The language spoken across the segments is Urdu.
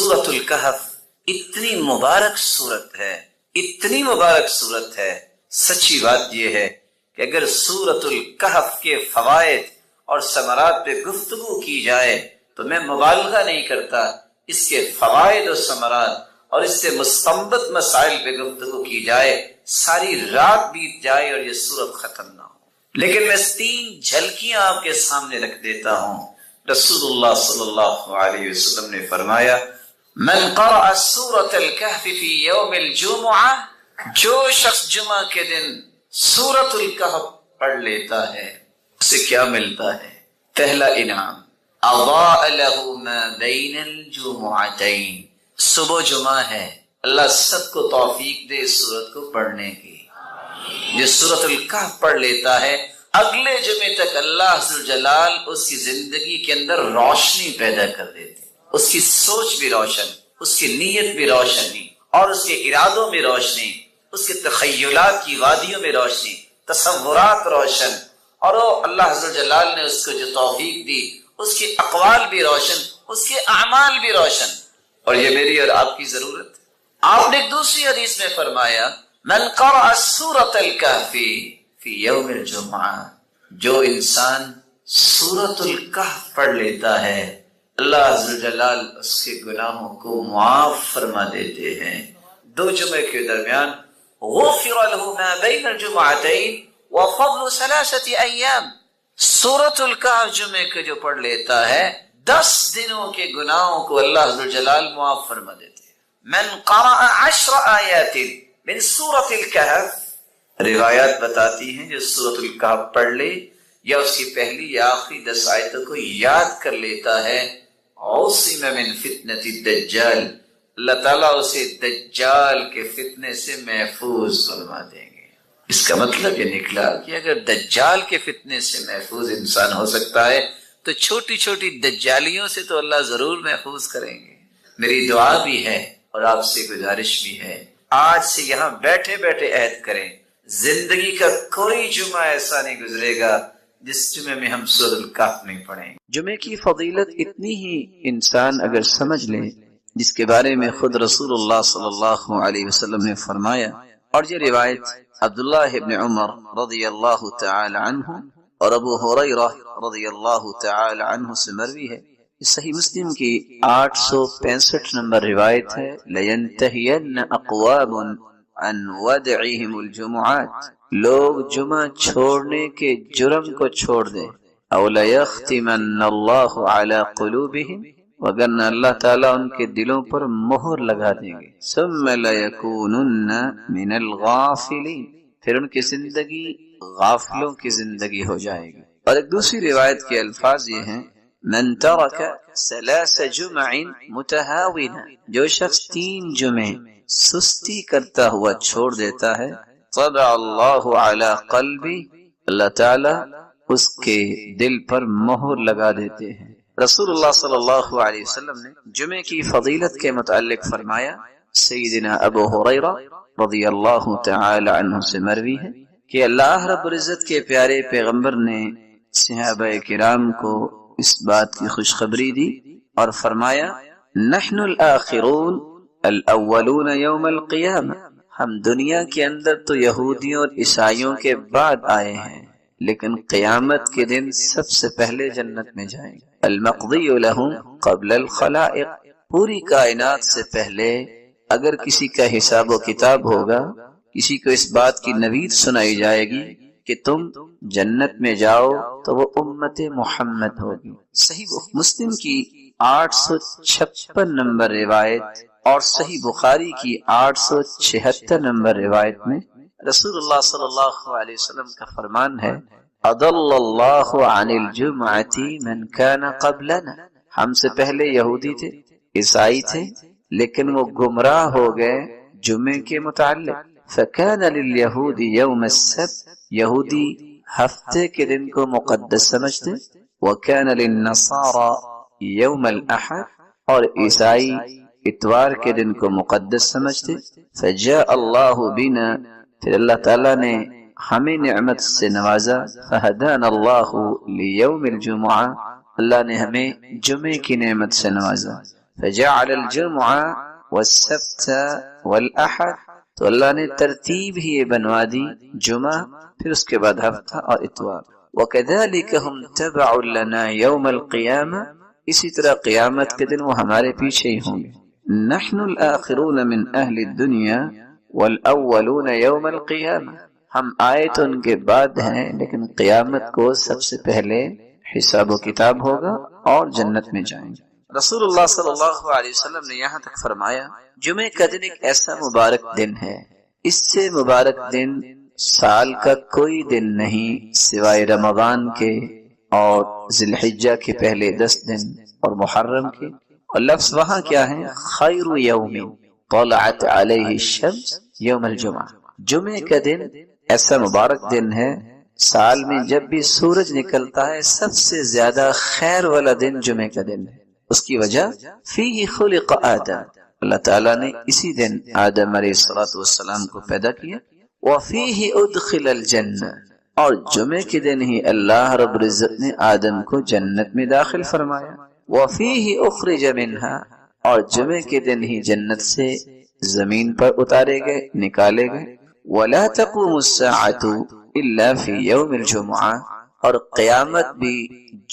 سورۃ الکہف اتنی مبارک صورت ہے، اتنی مبارک صورت ہے، سچی بات یہ ہے کہ اگر سورۃ الکہف کے فوائد اور ثمرات پہ گفتگو کی جائے تو میں مبالغہ نہیں کرتا، اس کے فوائد و ثمرات اور اس سے مستنبط مسائل پہ گفتگو کی جائے ساری رات بیت جائے اور یہ سورت ختم نہ ہو۔ لیکن میں 3 جھلکیاں آپ کے سامنے رکھ دیتا ہوں۔ رسول اللہ صلی اللہ علیہ وسلم نے فرمایا، من قرأ سورۃ الکہف فی یوم الجمعہ، جو شخص جمعہ کے دن سورۃ الکہف پڑھ لیتا ہے اسے کیا ملتا ہے؟ پہلا انعام، اضاء له ما بین الجمعتین، صبح جمعہ ہے، اللہ سب کو توفیق دے اس سورت کو پڑھنے کی۔ جو سورۃ الکہف پڑھ لیتا ہے اگلے جمعے تک اللہ ذوالجلال اس کی زندگی کے اندر روشنی پیدا کر دیتے، اس کی سوچ بھی روشن، اس کی نیت بھی روشنی اور اس کے ارادوں میں روشنی، اس کے تخیلات کی وادیوں میں روشنی، تصورات روشن، اور وہ اللہ ذوالجلال نے اس کو جو توفیق دی اس کے اقوال بھی روشن، اس کے اعمال بھی روشن، اور یہ میری اور آپ کی ضرورت ہے۔ آپ نے ایک دوسری حدیث میں فرمایا، من قرأ سورۃ الکہف فی یوم الجمعہ، جو انسان سورۃ الکہف پڑھ لیتا ہے اللہ ذوالجلال اس کے گناہوں کو معاف فرما دیتے ہیں۔ 2 جمعے کے درمیان غفر له ما بین الجمعتین وفضل 3 ایام، سورۃ الکہف جمعے کے جو پڑھ لیتا ہے 10 دنوں کے گناہوں کو اللہ ذوالجلال معاف فرما دیتے ہیں۔ من قرأ 10 آیات من سورۃ الکہف، روایات بتاتی ہیں جو سورۃ الکہف پڑھ لے یا اس کی پہلی یا آخری 10 آیتوں کو یاد کر لیتا ہے، عصم من فتنۃ الدجال، اللہ تعالیٰ اسے دجال کے فتنے سے محفوظ فرما دیں گے۔ اس کا مطلب یہ نکلا کہ اگر دجال کے فتنے سے محفوظ انسان ہو سکتا ہے تو چھوٹی چھوٹی دجالیوں سے تو اللہ ضرور محفوظ کریں گے۔ میری دعا بھی ہے اور آپ سے گزارش بھی ہے، آج سے یہاں بیٹھے بیٹھے عہد کریں، زندگی کا کوئی جمعہ ایسا نہیں گزرے گا جس جمعے میں ہم سورۃ الکہف نہیں پڑھیں۔ جمعے کی فضیلت اتنی ہی انسان اگر سمجھ لے جس کے بارے میں خود رسول اللہ صلی اللہ علیہ وسلم نے فرمایا، اور یہ روایت عبداللہ ابن عمر رضی اللہ تعالی عنہ اور ابو ہریرہ رضی اللہ تعالی عنہ سے مروی ہے۔ صحیح مسلم کی 865 نمبر روایت ہے، لَيَنْتَهِيَنَّ أَقْوَامٌ عَنْ وَدْعِهِمُ الْجُمُعَاتِ، لوگ جمعہ چھوڑنے کے جرم کو چھوڑ دیں، أَوْ لَيَخْتِمَنَّ اللَّهُ عَلَى قُلُوبِهِمْ، وگرنہ اللہ تعالیٰ ان کے دلوں پر مہر لگا دیں گے، ثُمَّ لَيَكُونُنَّ مِنَ الْغَافِلِينَ، پھر ان کی زندگی غافلوں کی زندگی ہو جائے گی۔ اور ایک دوسری روایت کے الفاظ یہ ہیں، من ترک 3 جمع متہاونا، جو شخص 3 جمعے سستی کرتا ہوا چھوڑ دیتا ہے، طبع اللہ علی قلبی، اللہ تعالی اس کے دل پر مہر لگا دیتے ہیں۔ رسول اللہ صلی اللہ علیہ وسلم نے جمعے کی فضیلت کے متعلق فرمایا، سیدنا ابو ہریرہ رضی اللہ تعالی عنہ سے مروی ہے کہ اللہ رب العزت کے پیارے پیغمبر نے صحابہ کرام کو اس بات کی خوشخبری دی اور فرمایا، نحن الآخرون الاولون یوم القیامہ، ہم دنیا کے اندر تو یہودیوں اور عیسائیوں کے بعد آئے ہیں لیکن قیامت کے دن سب سے پہلے جنت میں جائیں گے۔ المقضی لہم قبل الخلائق، پوری کائنات سے پہلے اگر کسی کا حساب و کتاب ہوگا، کسی کو اس بات کی نوید سنائی جائے گی کہ تم جنت میں جاؤ تو وہ امت محمد ہوگی۔ صحیح مسلم کی 856 نمبر روایت اور صحیح بخاری کی 876 نمبر روایت میں رسول اللہ صلی اللہ علیہ وسلم کا فرمان ہے، اضل اللہ عن الجمعۃ من کان قبلنا، ہم سے پہلے یہودی تھے، عیسائی تھے، لیکن وہ گمراہ ہو گئے جمعے کے متعلق۔ فکان للیہود یوم السبت، یہودی ہفتے کے دن کو مقدس سمجھتے، وکان للنصارى یوم الاحد، اور عیسائی اتوار کے دن کو مقدس سمجھتے۔ فجاء اللہ بنا، پھر اللہ تعالیٰ نے ہمیں نعمت سے نوازا، فہدانا اللہ لیوم الجمعہ، اللہ نے ہمیں جمعے کی نعمت سے نوازا۔ فجعل الجمعہ والسبت والاحد، تو اللہ نے ترتیب ہی یہ بنوا دی، جمعہ پھر اس کے بعد ہفتہ اور اتوار۔ وَكَذَلِكَ هُمْ تَبَعٌ لَنَا يَوْمَ الْقِيَامَةِ، اسی طرح قیامت کے دن وہ ہمارے پیچھے ہی ہوں گے۔ نحن الآخرون من اہل الدنیا والاولون یوم القیامہ، ہم آئے تو ان کے بعد ہیں، لیکن قیامت کو سب سے پہلے حساب و کتاب ہوگا اور جنت میں جائیں گے۔ رسول اللہ صلی اللہ علیہ وسلم نے یہاں تک فرمایا جمعہ کا دن ایک ایسا مبارک دن ہے، اس سے مبارک دن سال کا کوئی دن نہیں سوائے رمضان کے اور ذی الحجہ کے پہلے 10 دن اور محرم کے۔ اور لفظ وہاں کیا ہے؟ خیر یوم طلعت علیہ الشمس یوم الجمعہ، جمعے کا دن ایسا مبارک دن ہے، سال میں جب بھی سورج نکلتا ہے سب سے زیادہ خیر والا دن جمعے کا دن ہے۔ اس کی وجہ فیہ خلق آدم، اللہ تعالیٰ نے اسی دن آدم علیہ السلام کو پیدا کیا۔ وفیہ ادخل الجنہ، اور جمعے کے دن ہی اللہ رب العزت نے آدم کو جنت میں داخل فرمایا۔ وفیہ اخرج منہا، اور جمعے کے دن ہی جنت سے زمین پر اتارے گئے، نکالے گئے۔ ولا تقوم الساعۃ الا فی یوم الجمعہ، اور قیامت بھی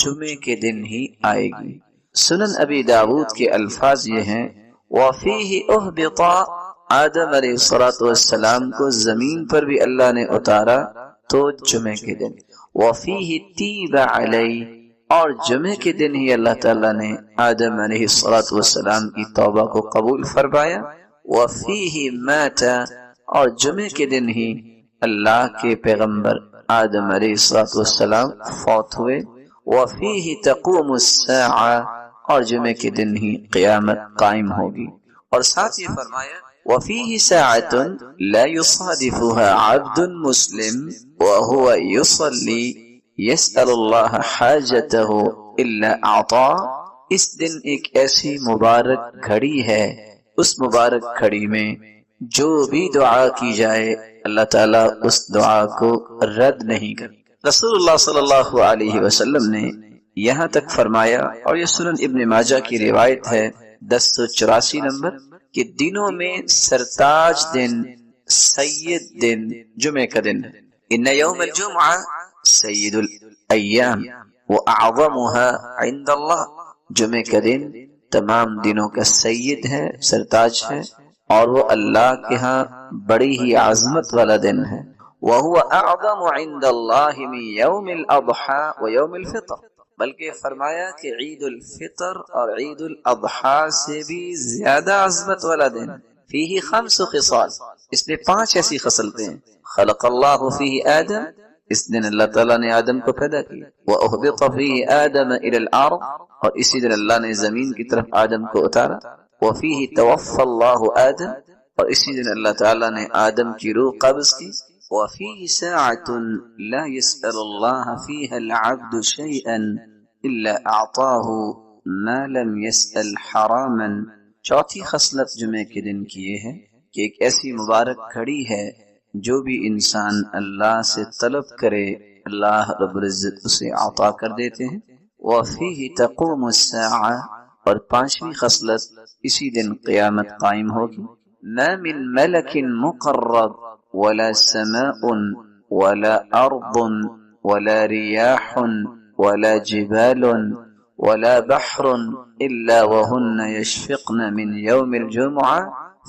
جمعے کے دن ہی آئے گی۔ سنن ابی داود کے الفاظ یہ ہیں وفیہ اہبط، آدم علیہ السلام کو زمین پر بھی اللہ نے اتارا تو جمعے کے دن۔ وفیہ تیب علیہ، اور جمعے کے دن ہی اللہ تعالیٰ نے آدم علیہ السلام کی توبہ کو قبول فرمایا۔ وفیہ مات، اور جمعے کے دن ہی اللہ کے پیغمبر آدم علیہ السلام فوت ہوئے۔ وفیہ تقوم الساعہ، اور جمعے کے دن ہی قیامت قائم ہوگی۔ اور ساتھ یہ فرمایا وفیہ ساعۃ لا یصادفها عبد مسلم وهو یصلی یسأل اللہ حاجته الا اعطا، اس دن ایک ایسی مبارک گھڑی ہے، اس مبارک گھڑی میں جو بھی دعا کی جائے اللہ تعالیٰ اس دعا کو رد نہیں کرتا۔ رسول اللہ صلی اللہ علیہ وسلم نے یہاں تک فرمایا، اور یہ سنن ابن ماجہ کی روایت ہے 1084 نمبر، کہ دنوں میں سرتاج دن، سید دن جمعہ کا دن ہے۔ ان یوم الجمعہ سید الایام واعظمها عند اللہ، جمعہ کا دن تمام دنوں کا سید ہے، سرتاج ہے، اور وہ اللہ کے ہاں بڑی ہی عظمت والا دن ہے۔ وهو اعظم عند اللہ من یوم الاضحى ویوم الفطر، بلکہ فرمایا کہ عید الفطر اور عید الاضحیٰ سے بھی زیادہ عظمت والا دن۔ فیہ 5 خصال، اس میں 5 ایسی خصلتیں ہیں۔ خلق اللہ فیہ آدم، اس دن اللہ تعالیٰ نے آدم کو پیدا کیا۔ وَأُهْبِطَ فِيهِ آدَمَ إِلَى الْأَرْضِ، اور اسی دن اللہ نے زمین کی طرف آدم کو اتارا۔ وَفِيهِ تَوَفَّى اللَّهُ آدَم، اور اسی دن اللہ تعالیٰ نے آدم کی روح قبض کی۔ وَفِيهِ سَاعَةٌ لَا يَسْأَلُ اللَّهَ فِيهَا الْعَبْدُ شَيْئًا إِلَّا أَعْطَاهُ مَا لَمْ يَسْأَلْ حَرَامًا، چوتھی خصلت جمعے کے دن کی یہ ہے کہ ایک ایسی مبارک گھڑی ہے جو بھی انسان اللہ سے طلب کرے اللہ رب العزت اسے عطا کر دیتے ہیں۔ وَفِيهِ تَقُومُ السَّاعَةُ، اور 5ویں خصلت اسی دن قیامت قائم ہوگی۔ مَا مِن مَلَكٍ مُقَرَّبٍ وَلَا سَمَاءٌ وَلَا أَرْضٌ وَلَا رِيَاحٌ وَلَا جِبَالٌ وَلَا بَحْرٌ إِلَّا وَهُنَّ يَشْفِقْنَ مِنْ يَوْمِ الْجُمْعَةِ،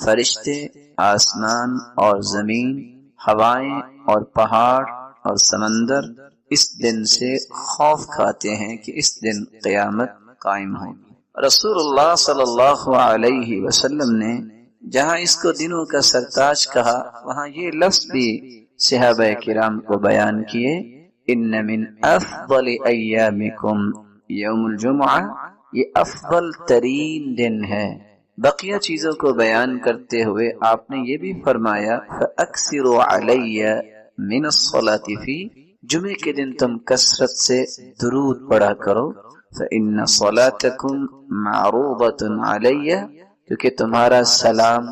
فرشتے، آسمان اور زمین، ہوائیں اور پہاڑ اور سمندر اس دن سے خوف کھاتے ہیں کہ اس دن قیامت قائم ہوگی۔ رسول اللہ صلی اللہ علیہ وسلم نے جہاں اس کو دنوں کا سرتاج کہا، وہاں یہ لفظ بھی صحابہ کرام کو بیان کیے، ان من افضل ایامکم یوم الجمعہ، یہ افضل ترین دن ہے۔ بقیہ چیزوں کو بیان کرتے ہوئے آپ نے یہ بھی فرمایا فَأَكْثِرُوا عَلَيَّ مِنَ الصَّلَاةِ فِي، جمعے کے دن تم کثرت سے درود پڑھا کرو، فَإِنَّ صَلَاتَكُمْ مَعْرُوضَةٌ عَلَيَّ، کیونکہ تمہارا سلام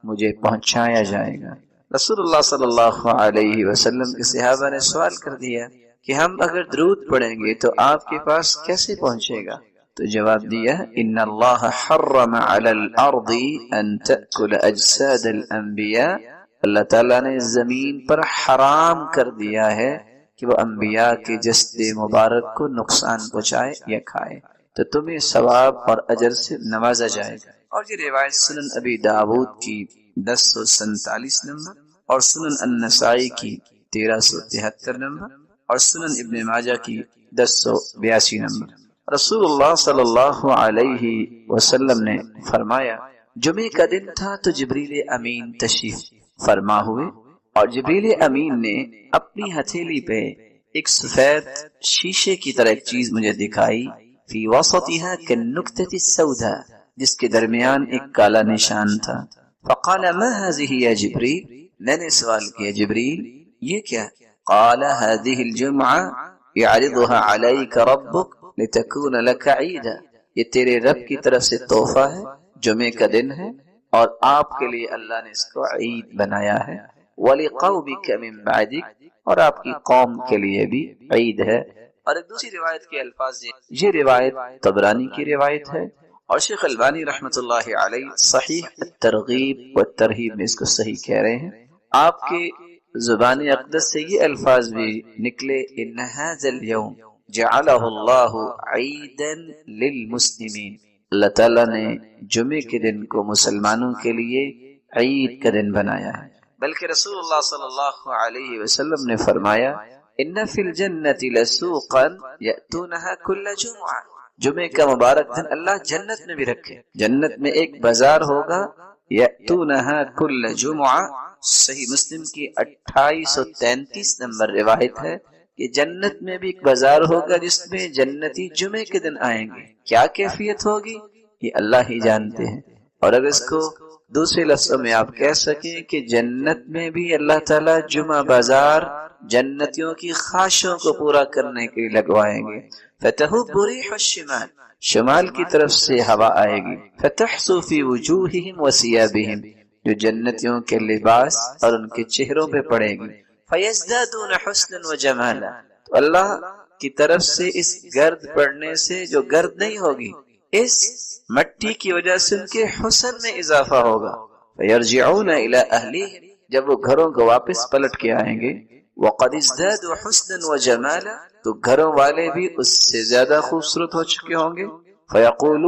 مجھے پہنچایا جائے گا۔ رسول اللہ صلی اللہ علیہ وسلم کے صحابہ نے سوال کر دیا کہ ہم اگر درود پڑھیں گے تو آپ کے پاس کیسے پہنچے گا؟ تو جواب دیا ان اللہ حرم علی الارض ان تأکل اجساد الانبیاء، اللہ تعالیٰ نے زمین پر حرام کر دیا ہے کہ وہ انبیاء کے جسد مبارک کو نقصان پہنچائے یا کھائے، تو تمہیں ثواب اور اجر سے نوازا جائے گا۔ اور یہ روایت سنن ابی داود کی 1047 نمبر اور سنن النسائی کی 1373 نمبر اور سنن ابن ماجہ کی 1082 نمبر۔ رسول اللہ صلی اللہ علیہ وسلم نے فرمایا جمعے کا دن تھا تو جبریل امین تشریف فرما ہوئے، اور جبریل امین نے اپنی ہتھیلی پہ ایک سفید شیشے کی طرح ایک چیز مجھے دکھائی، فی وسطها كالنکتة السوداء، جس کے درمیان ایک کالا نشان تھا۔ فقال ما هذه یا جبریل، میں نے سوال کیا جبریل یہ کیا؟ قال هذه الجمعة يعرضها عليك ربك لتكون لك عيدا، یہ تیرے رب کی طرف سے تحفہ ہے، جمعے کا دن ہے اور آپ کے لیے اللہ نے اس کو عید بنایا ہے، وَلِقَوْمِكَ مِن بَعْدِكَ، اور آپ کی قوم کے لیے بھی عید ہے۔ اور ایک دوسری روایت کے الفاظ یہ روایت طبرانی کی روایت ہے، اور شیخ البانی رحمۃ اللہ علیہ صحیح الترغیب والترہیب میں اس کو صحیح کہہ رہے ہیں۔ آپ کے زبان اقدس سے یہ الفاظ بھی نکلے ان ھذا اليوم جعلہ اللہ عیدا للمسلمین، اللہ تعالیٰ نے جمعے کے دن کو مسلمانوں کے لیے عید کا دن بنایا ہے۔ بلکہ رسول اللہ صلی اللہ علیہ وسلم نے فرمایا ان فی الجنت لسوقا یأتونها کل جمعہ، جمعے کا مبارک دن اللہ جنت میں بھی رکھے، جنت میں ایک بازار ہوگا، یأتونها کل جمعہ، صحیح مسلم کی 2833 نمبر روایت ہے کہ جنت میں بھی ایک بازار ہوگا جس میں جنتی جمعے کے دن آئیں گے۔ کیا کیفیت ہوگی یہ اللہ ہی جانتے ہیں۔ اور اگر اس کو دوسرے لفظوں میں آپ کہہ سکیں کہ جنت میں بھی اللہ تعالیٰ جمعہ بازار جنتیوں کی خواہشوں کو پورا کرنے کے لیے لگوائیں گے۔ فتحب ريح الشمال، شمال کی طرف سے ہوا آئے گی، فتحسو فی وجوہہم وثیابہم، جو جنتیوں کے لباس اور ان کے چہروں پہ پڑے گی، فیزدادون حسنا وجمالا، تو اللہ کی طرف سے اس گرد پڑنے سے جو گرد نہیں ہوگی، اس مٹی کی وجہ سے ان کے حسن میں اضافہ ہوگا، فیرجعون الی اہلہم، جب وہ گھروں کو واپس پلٹ کے آئیں گے، وقد ازدادوا حسنا وجمالا، تو گھروں والے بھی اس سے زیادہ خوبصورت ہو چکے ہوں گے، فیقول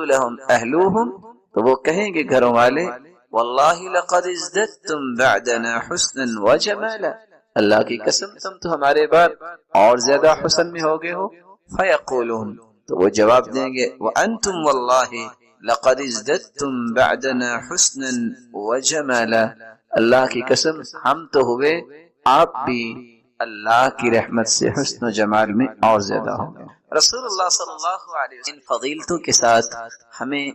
لهم اہلوہم، تو وہ کہیں گے گھروں والے واللہ لقد ازددتم بعدنا حسنا وجمالا، اللہ کی قسم تم تو ہمارے بعد اور زیادہ حسن میں ہوگے ہو، فیقولون، تو وہ جواب دیں گے وانتم واللہ لقد ازددتم بعدنا حسنا وجمالا، اللہ کی قسم ہم تو ہوئے، آپ بھی اللہ کی رحمت سے حسن و جمال میں اور زیادہ ہوں گے۔ رسول اللہ صلی اللہ علیہ وسلم فضیلتوں کے ساتھ ہمیں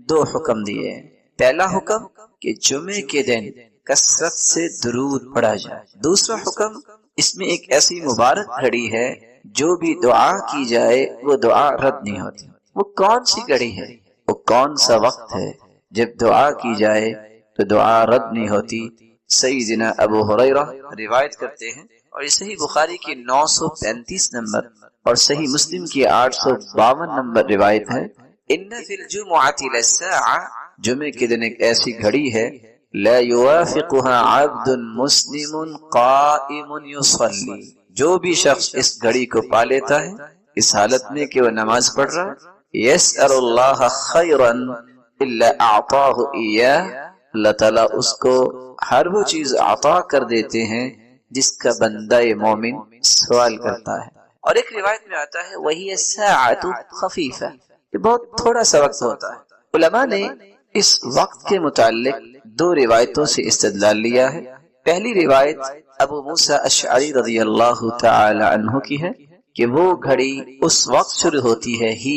دو حکم دیے ہیں۔ پہلا حکم کہ جمعے کے دن کثرت سے درود پڑھا جائے، دوسرا حکم اس میں ایک ایسی مبارک گھڑی ہے جو بھی دعا کی جائے وہ دعا رد نہیں ہوتی۔ وہ کون سی گھڑی ہے، وہ کون سا وقت ہے جب دعا کی جائے تو دعا رد نہیں ہوتی؟ سیدنا ابو ہریرہ روایت کرتے ہیں، اور یہ صحیح بخاری کی 935 نمبر اور صحیح مسلم کی 852 نمبر روایت ہے، ان فی الجمعۃ لساعہ، جمعے کے دن ایک ایسی گھڑی ہے، لا یوافقها عبد مسلم قائم یصلی، جو بھی شخص اس گھڑی کو پا لیتا ہے اس حالت میں کہ وہ نماز پڑھ رہا ہے، یسأل اللہ خیرا الا اعطاہ ایاہ، اللہ تعالیٰ اس کو ہر وہ چیز عطا کر دیتے ہیں جس کا بندہ مومن سوال کرتا ہے۔ اور ایک روایت میں آتا ہے وہی الساعۃ خفیفہ، یہ بہت تھوڑا سا وقت ہوتا ہے۔ علماء نے اس وقت کے متعلق دو روایتوں سے استدلال لیا ہے۔ پہلی روایت ابو موسیٰ اشعری رضی اللہ تعالی عنہ کی ہے کہ وہ گھڑی اس وقت شروع ہوتی ہے، ہی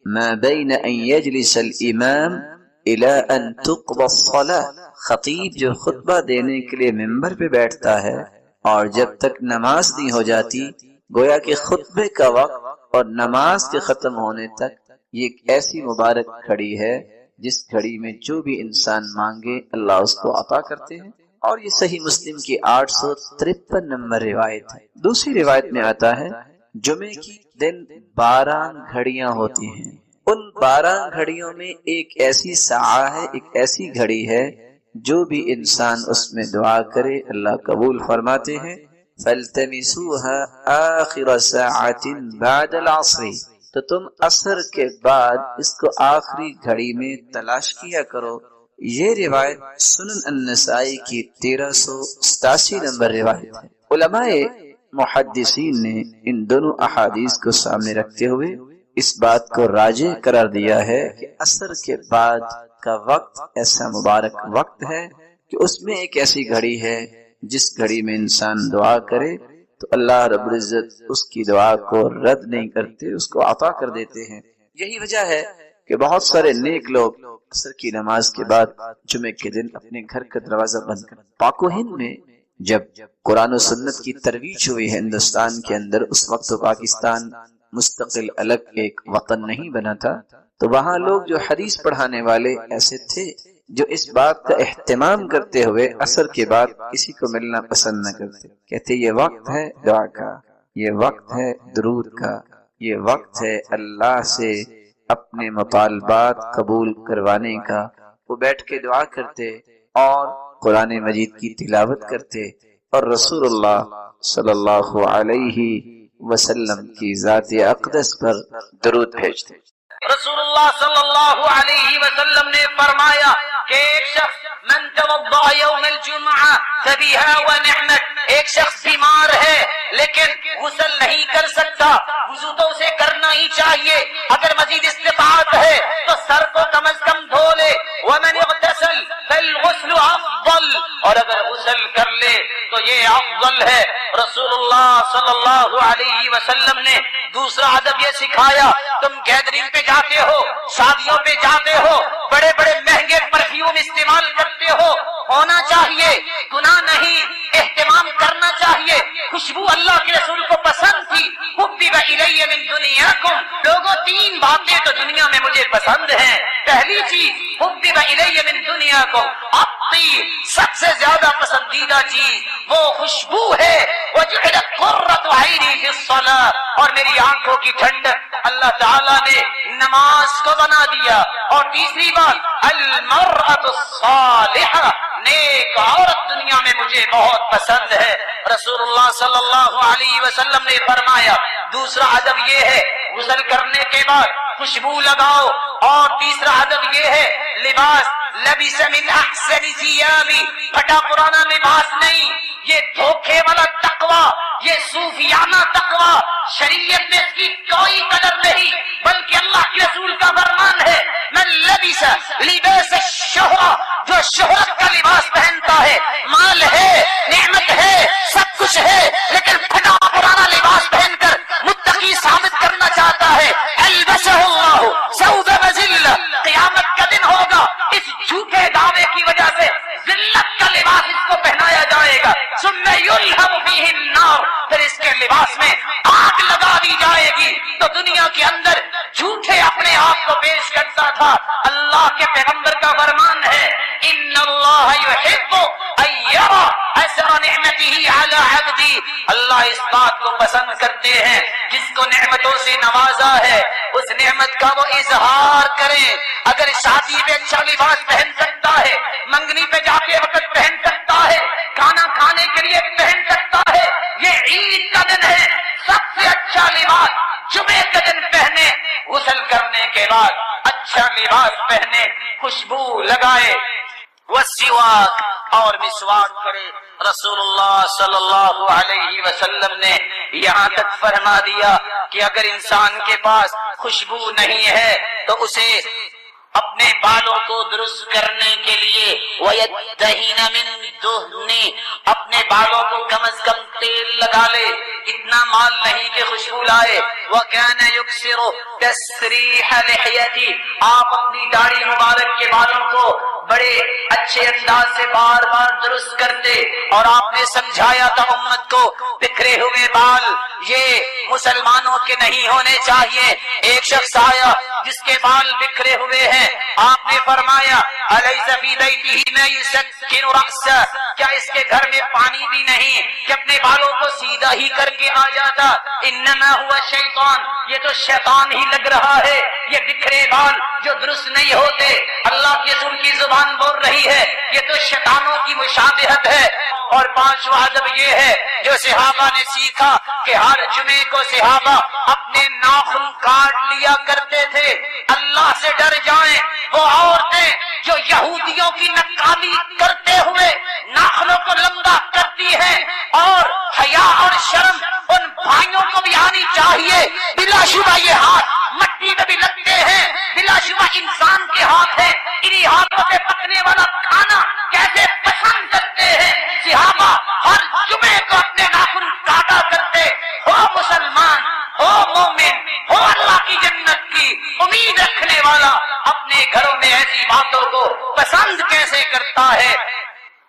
ما بین ان یجلس الامام الى ان تقضى الصلاة، خطیب جو خطبہ دینے کے لیے ممبر پہ بیٹھتا ہے اور جب تک نماز نہیں ہو جاتی، گویا کہ خطبے کا وقت اور نماز کے ختم ہونے تک یہ ایک ایسی مبارک گھڑی ہے جس گھڑی میں جو بھی انسان مانگے اللہ اس کو عطا کرتے ہیں۔ اور یہ صحیح مسلم کی 853 نمبر روایت ہے۔ دوسری روایت میں آتا ہے جمعے کی دن 12 گھڑیاں ہوتی ہیں، ان 12 گھڑیوں میں ایک ایسی ساعہ ہے، ایک ایسی گھڑی ہے جو بھی انسان اس میں دعا کرے اللہ قبول فرماتے ہیں۔ فَالْتَمِسُوهَا آخِرَ سَاعَةٍ بَعْدَ الْعَصْرِ، تو تم عصر کے بعد اس کو آخری گھڑی میں تلاش کیا کرو۔ یہ روایت سنن النسائی کی 1387 نمبر روایت ہے۔ علماء محدثین نے ان دونوں احادیث کو سامنے رکھتے ہوئے اس بات کو راجح قرار دیا ہے کہ عصر کے بعد کا وقت ایسا مبارک وقت ہے کہ اس میں ایک ایسی گھڑی ہے جس گھڑی میں انسان دعا کرے تو اللہ رب العزت اس کی دعا کو رد نہیں کرتے، اس کو عطا کر دیتے ہیں۔ یہی وجہ ہے کہ بہت سارے نیک لوگ عصر کی نماز کے بعد جمعے کے دن اپنے گھر کا دروازہ بند کر، پاک و ہند میں جب قرآن و سنت کی ترویج ہوئی ہے ہندوستان کے اندر، اس وقت تو پاکستان مستقل الگ ایک وطن نہیں بنا تھا، تو وہاں لوگ جو حدیث پڑھانے والے ایسے تھے جو اس بات کا اہتمام کرتے ہوئے عصر کے بعد کسی کو ملنا پسند نہ کرتے، کہتے یہ وقت ہے دعا کا، یہ وقت ہے درود کا، یہ وقت ہے اللہ سے اپنے مطالبات قبول کروانے کا۔ وہ بیٹھ کے دعا کرتے اور قرآن مجید کی تلاوت کرتے اور رسول اللہ صلی اللہ علیہ وسلم کی ذات اقدس پر درود بھیجتے۔ رسول اللہ صلی اللہ علیہ وسلم نے فرمایا کہ ایک شخص من توضأ یوم الجمعہ فبها ونعمت، ایک شخص بیمار ہے لیکن غسل نہیں کر سکتا، وضو تو اسے کرنا ہی چاہیے، اگر مزید استطاعت ہے تو سر کو کم از کم دھو لے، ومن اغتسل فالغسل افضل، اور اگر غسل کر لے تو یہ افضل ہے۔ رسول اللہ صلی اللہ علیہ وسلم نے دوسرا ادب یہ سکھایا، تم گیدرنگ پہ جاتے ہو، شادیوں پہ جاتے ہو، بڑے بڑے مہنگے پرفیوم استعمال کرتے ہو، ہونا چاہیے، گناہ نہیں، اہتمام کرنا چاہیے۔ خوشبو اللہ کے رسول کو پسند تھی۔ حبب الی من دنیاکم، لوگوں 3 باتیں تو دنیا میں مجھے پسند ہیں۔ پہلی چیز حبب الی من دنیاکم الطیب، سب سے زیادہ پسندیدہ چیز وہ خوشبو ہے، وجعلت قرۃ عینی فی الصلاۃ، اور میری آنکھوں کی ٹھنڈک اللہ تعالیٰ نے نماز کو بنا دیا۔ اور تیسری بات المرأۃ الصالحہ، نیک عورت دنیا میں مجھے بہت پسند ہے۔ رسول اللہ صلی اللہ علیہ وسلم نے فرمایا دوسرا ادب یہ ہے غسل کرنے کے بعد خوشبو لگاؤ، اور تیسرا ادب یہ ہے لباس لبس من احسن ثیاب، پھٹا پرانا لباس نہیں، یہ دھوکے والا تقوی، یہ صوفیانہ تقوی، شریعت میں اس کی کوئی قدر نہیں، بلکہ اللہ کے رسول کا فرمان ہے من لبس لباس الشہرہ، جو شہرت کا لباس پہنتا ہے، مال ہے، نعمت ہے، سب کچھ ہے، لیکن پھٹا پرانا لباس پہن کر متقی ثابت کرنا چاہتا ہے، البسہ اللہ ثوب ذلہ، قیامت کا دن ہوگا اس جھوٹے دعوے کی وجہ سے ذلت کا لباس اس کو پہنایا جائے گا، ثم یلہم فیہ النار، پھر اس کے لباس میں آگ لگا دی جائے گی۔ تو دنیا کے اندر جھوٹے اپنے آپ کو پیش کرتا تھا، اللہ کے پیغمبر کا فرمان ہے ان اللہ یحب ان یرى اثر نعمتہ علی عبدہ، اللہ اس بات کو پسند کرتے ہیں جس کو نعمتوں سے نوازا ہے اس نعمت کا وہ اظہار کرے۔ اگر شادی میں اچھا لباس پہن سکتا ہے، منگنی پہ جاتے وقت پہن سکتا ہے، کھانا کھانے کے لیے پہن سکتا ہے، یہ عید کا دن ہے، سب سے اچھا لباس جمعے کا دن پہنے، غسل کرنے کے بعد اچھا لباس پہنے، خوشبو لگائے، والسواک، اور مسواک کرے۔ رسول اللہ صلی اللہ علیہ وسلم نے یہاں تک فرما دیا کہ اگر انسان کے پاس خوشبو نہیں ہے تو اسے اپنے بالوں کو درست کرنے کے لیے وَيَدَّهِنَ مِن دُهْنِ، اپنے بالوں کو کم از کم تیل لگا لے، اتنا مال نہیں کہ خوشبو لائے۔ وَكَانَ يُكْسِرُ تَسْرِيحَ لِحْيَتِهِ، آپ اپنی داڑھی مبارک کے بالوں کو بڑے اچھے انداز سے بار بار درست کرتے، اور آپ نے سمجھایا تھا امت کو بکھرے ہوئے بال یہ مسلمانوں کے نہیں ہونے چاہیے۔ ایک شخص آیا جس کے بال بکھرے ہوئے ہیں، آپ نے فرمایا الیس فی بیتہ ما یسکن رأسہ، کیا اس کے گھر میں پانی بھی نہیں کہ اپنے بالوں کو سیدھا ہی کر کے آ جاتا؟ انما ہوا شیطان، یہ تو شیطان ہی لگ رہا ہے، یہ بکھرے بال جو درست نہیں ہوتے، اللہ کے رسول کی زبان بول رہی ہے یہ تو شیطانوں کی مشابہت ہے۔ اور پانچواں ادب یہ ہے جو صحابہ نے سیکھا کہ ہر جمعے کو صحابہ اپنے ناخن کاٹ لیا کرتے تھے۔ اللہ سے ڈر جائیں وہ عورتیں جو یہودیوں کی نقالی کرتے ہوئے ناخنوں کو لمبا کرتی ہیں، اور حیا اور شرم ان بھائیوں کو بھی آنی چاہیے۔ بلا شبہ یہ ہاتھ مٹی میں بھی لگتے ہیں، بلا شبہ انسان کے ہاتھ ہیں، انہی ہاتھوں سے پکنے والا کھانا کیسے پسند کرتے ہیں۔ صحابہ ہر جمعے کو اپنے ناخن کاٹا کرتے۔ ہو مسلمان، ہو مومن، ہو اللہ کی جنت کی امید رکھنے والا، اپنے گھروں میں ایسی باتوں کو پسند کیسے کرتا ہے؟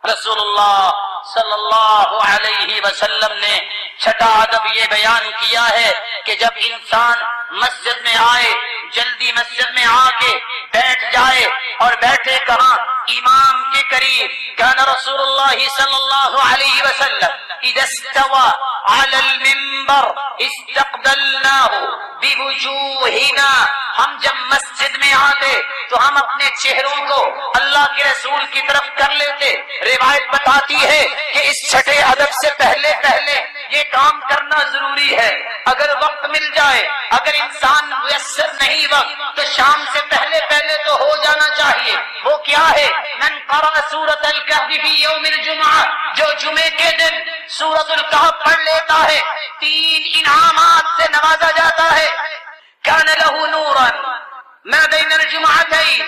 رسول اللہ صلی اللہ علیہ وسلم نے چھٹا ادب یہ بیان کیا ہے کہ جب انسان مسجد میں آئے جلدی مسجد میں آ کے بیٹھ جائے، اور بیٹھے کہاں؟ امام کے قریب۔ کان رسول اللہ صلی اللہ علیہ وسلم اذا استوى على المنبر استقبلناه بوجوهنا، ہم جب مسجد میں آتے تو ہم اپنے چہروں کو اللہ کے رسول کی طرف کر لیتے۔ روایت بتاتی ہے کہ اس چھٹے ادب سے پہلے یہ کام کرنا ضروری ہے۔ اگر وقت مل جائے، اگر انسان میسر نہیں وقت، تو شام سے پہلے تو ہو جانا چاہیے۔ وہ کیا ہے؟ من قرأ سورۃ الکہف فی یوم الجمعہ، جو جمعے کے دن سورۃ الکہف پڑھ لیتا ہے 3 انعامات سے نوازا جاتا ہے۔ کان لہ نورا ما بین الجمعتین،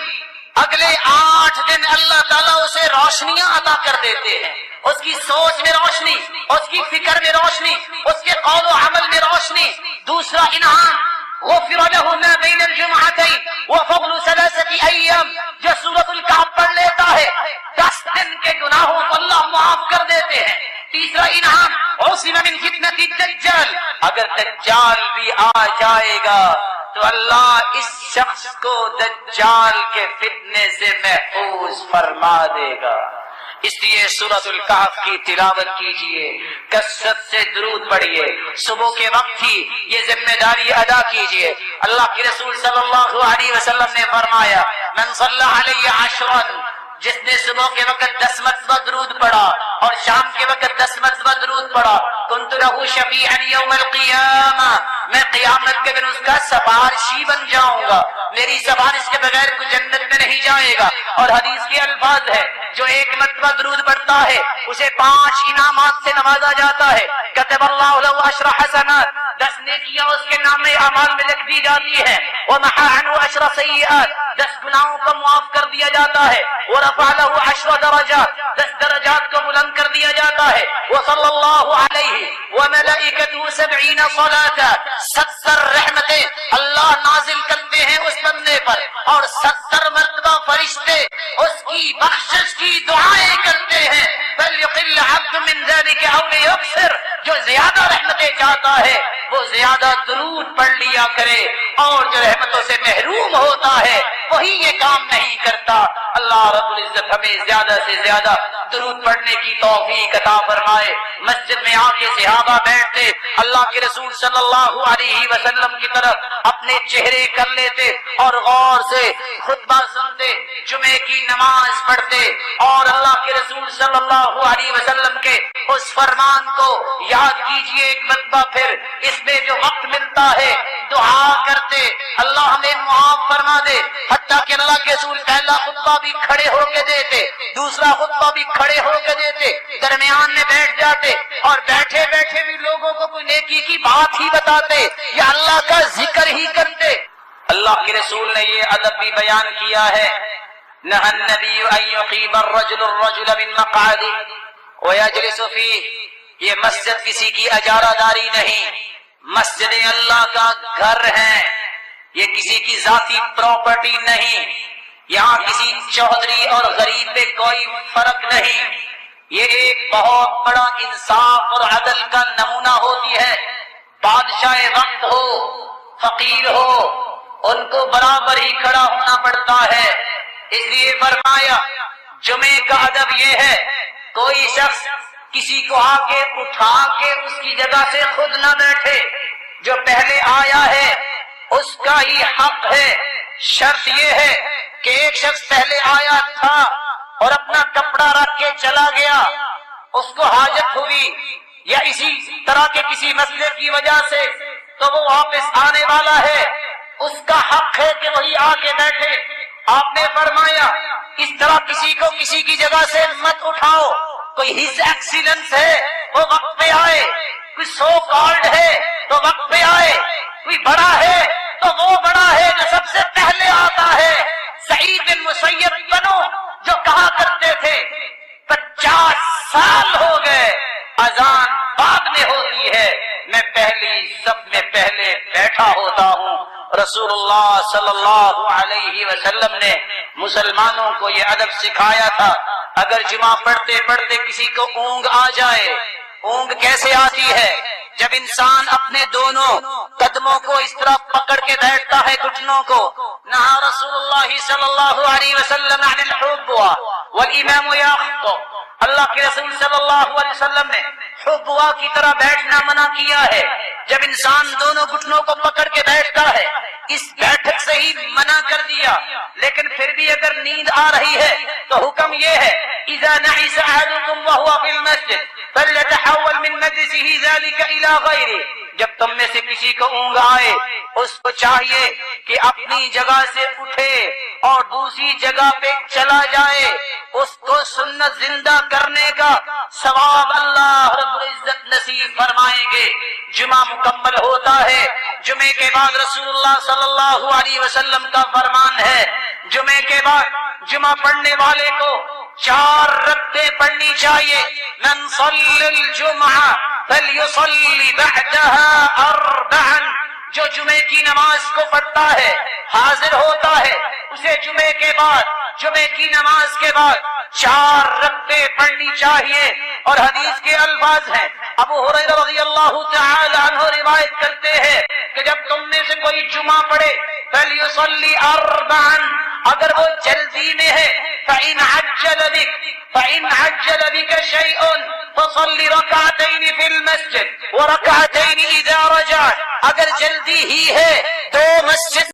اگلے 8 دن اللہ تعالیٰ اسے روشنیاں عطا کر دیتے ہیں، اس کی سوچ میں روشنی، اس کی فکر میں روشنی، اس کے قول و عمل میں روشنی۔ دوسرا انعام غفر له ما بین الجمعتین وفضل 3 ایام، جو سورۃ الکہف پڑھ لیتا ہے 10 دن کے گناہوں کو اللہ معاف کر دیتے ہیں۔ تیسرا انعام عصم من فتنة الدجال، اگر دجال بھی آ جائے گا تو اللہ اس شخص کو دجال کے فتنے سے محفوظ فرما دے گا۔ اس لیے سورۃ الکہف کی تلاوت کیجئے، کثرت سے درود پڑھیے، صبح کے وقت ہی یہ ذمہ داری ادا کیجئے۔ اللہ کے رسول صلی اللہ علیہ وسلم نے فرمایا من صلی علی 10، جس نے صبح کے وقت 10 مرتبہ درود پڑھا اور شام کے وقت 10 مرتبہ درود پڑھا، کنت لہ شفیعا یوم القیامہ، میں قیامت کے دن اس کا سفارشی بن جاؤں گا، میری سفارش کے بغیر کوئی جنت میں نہیں جائے گا۔ اور حدیث کے الفاظ ہے جو 1 مرتبہ درود پڑھتا ہے اسے 5 انعامات سے نوازا جاتا ہے۔ کتب اللہ لہ 10 حسنات، 10 نیکیاں اس کے نام اعمال میں لکھ دی جاتی ہیں۔ ومحا عنہ 10 سیئات، 10 گناہوں کو معاف کر دیا جاتا ہے۔ ورفع لہ 10 درجات، 10 درجات کو بلند کر دیا جاتا ہے۔ وصلی اللہ علیہ وملائکتہ 70 صلاۃ، 70 رحمتیں اللہ نازل کرتے ہیں اس بندے پر، اور 70 مرتبہ فرشتے اس کی بخشش کی دعائیں کرتے ہیں۔ فلیقل عبد من ذلک او لیکثر، جو زیادہ رحمتیں چاہتا ہے وہ زیادہ درود پڑھ لیا کرے، اور جو رحمتوں سے محروم ہوتا ہے وہی یہ کام نہیں کرتا۔ اللہ رب العزت ہمیں زیادہ سے زیادہ درود پڑھنے کی توفیق عطا فرمائے۔ مسجد میں آ کے صحابہ بیٹھتے، اللہ کے رسول صلی اللہ علیہ وسلم کی طرف اپنے چہرے کر لیتے اور غور سے خطبہ سنتے، جمعے کی نماز پڑھتے، اور اللہ کے رسول صلی اللہ علیہ وسلم کے اس فرمان کو یاد کیجئے ایک مرتبہ پھر۔ اس میں جو وقت ملتا ہے دعا کرتے، اللہ ہمیں معاف فرما دے۔ حتیٰ کہ اللہ کے رسول پہلا خطبہ بھی کھڑے ہو کے دیتے، دوسرا خطبہ بھی کھڑے ہو کے دیتے، درمیان میں بیٹھ جاتے، اور بیٹھے بیٹھے بھی لوگوں کو کوئی نیکی کی بات ہی بتاتے یا اللہ کا ذکر ہی کرتے۔ اللہ کے رسول نے یہ ادب بھی بیان کیا ہے، نہى النبی ان یقیب الرجل من مقعدہ ویجلس فیہ، یہ مسجد کسی کی اجارہ داری نہیں، مسجد اللہ کا گھر ہے، یہ کسی کی ذاتی پراپرٹی نہیں، یہاں کسی چودھری اور غریب میں کوئی فرق نہیں. یہ ایک بہت بڑا انصاف اور عدل کا نمونہ ہوتی ہے. بادشاہ وقت ہو فقیر ہو ان کو برابر ہی کھڑا ہونا پڑتا ہے. اس لیے فرمایا جمعے کا ادب یہ ہے کوئی شخص کسی کو آ کے اٹھا کے اس کی جگہ سے خود نہ بیٹھے. جو پہلے آیا ہے اس کا ہی حق ہے. شرط یہ ہے کہ ایک شخص پہلے آیا تھا اور اپنا کپڑا رکھ کے چلا گیا, اس کو حاجت ہوئی یا اسی طرح کے کسی مسئلے کی وجہ سے تو وہ واپس آنے والا ہے, اس کا حق ہے کہ وہی آ کے بیٹھے. آپ نے فرمایا اس طرح کسی کو کسی کی جگہ سے مت اٹھاؤ. کوئی ہز ایکسیلنس ہے وہ وقت پہ آئے, کوئی سو کالڈ ہے تو وقت پہ آئے, کوئی بڑا ہے تو وہ بڑا ہے جو سب سے پہلے آتا ہے. سعید بن مسیب بنو جو کہا کرتے تھے 50 سال ہو گئے اذان بعد میں ہوتی ہے, میں پہلی سب میں پہلے بیٹھا ہوتا ہوں. رسول اللہ صلی اللہ علیہ وسلم نے مسلمانوں کو یہ ادب سکھایا تھا. اگر جمعہ پڑھتے پڑھتے کسی کو اونگ آ جائے, اونگ کیسے آتی ہے؟ جب انسان اپنے دونوں قدموں کو اس طرح پکڑ کے بیٹھتا ہے گھٹنوں کو. نہا رسول اللہ صلی اللہ علیہ وسلم عن الحبوہ والامام یخطب, اللہ کے رسول صلی اللہ علیہ وسلم نے حبوہ کی طرح بیٹھنا منع کیا ہے. جب انسان دونوں گھٹنوں کو پکڑ کے بیٹھتا ہے اس بیٹھک سے ہی منع کر دیا. لیکن پھر بھی اگر نیند آ رہی ہے تو حکم یہ ہے اذا نعس احدكم وهو في المسجد فليتحول من مجلسه ذلك الى غيره. جب تم میں سے کسی کو اونگ آئے اس کو چاہیے کہ اپنی جگہ سے اٹھے اور دوسری جگہ پہ چلا جائے. اس کو سنت زندہ کرنے کا ثواب اللہ رب العزت نصیب فرمائیں گے. جمعہ مکمل ہوتا ہے, جمعے کے بعد رسول اللہ صلی اللہ علیہ وسلم کا فرمان ہے جمعے کے بعد جمعہ پڑھنے والے کو 4 رکعتیں پڑھنی چاہیے. من صلی الجمعہ فلیصلی بعدها 4. جو جمعے کی نماز کو پڑھتا ہے حاضر ہوتا ہے اسے جمعے کے بعد جمعے کی نماز کے بعد 4 رکعتیں پڑھنی چاہیے. اور حدیث کے الفاظ ہیں, ابو ہریرہ رضی اللہ تعالی عنہ روایت کرتے ہیں کہ جب تم میں سے کوئی جمعہ پڑھے فلیصلی 4, اگر وہ جلدی میں ہے فإن عجل بك شيء فصل ركعتين في المسجد وركعتين إذا رجعت, اگر جلدی ہی ہے تو مسجد